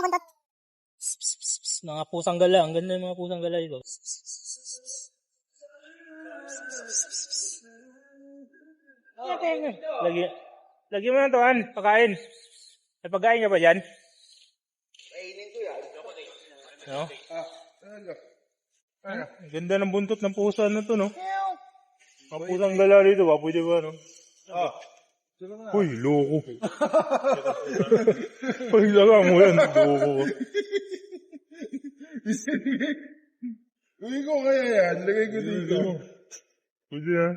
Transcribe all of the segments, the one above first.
buntot. Mga pusang gala. Ang ganda ng mga pusang gala ito. Lagi mo na ito, Han. Pakain. May pagkain ka ba dyan? Kainin ko yan. No? Ganda ng buntot ng pusa na to, no? Mga pusang gala dito ba? Pwede ba, no? Uy, loko. Uy, laga mo yan. Loko. Uy ko kaya yan. Lagay ko dito. Pwede na.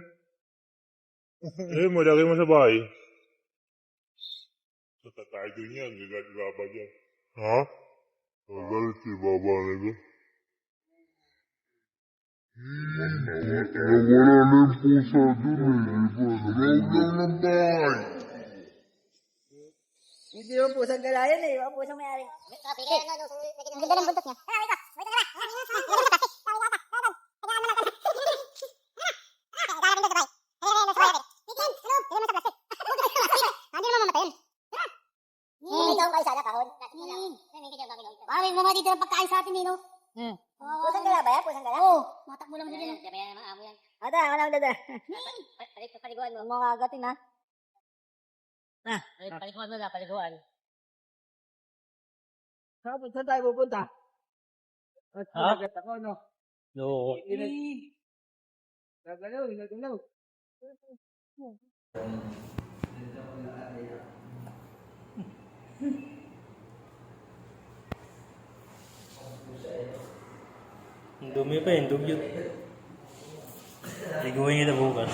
Eh, malaki mo sa bahay. Sa tatay ko niyan. Gagat baba dyan. Ha? Gagat si baba nito. Nawala na yung pusa dun eh. Nalawlaw ng bahay. Hindi yung pusang galayan eh. Yung pusang may-ari. Ang ganda ng buntot niya. Parang mga dito ng pagkain sa atin eh, no? Pusang gala ba yan? Pusang gala? Oo. Matakbo lang din. Yan, mga amo yan. Ata, walang dada. Paliguan mo. Mga agatin ha. Paliguan mo na, paliguan. Saan tayo pupunta? Ha? Nagat ako, no? No. Nagalaw. Ang dumi pa yun, dugyot. Liguin kita bukas.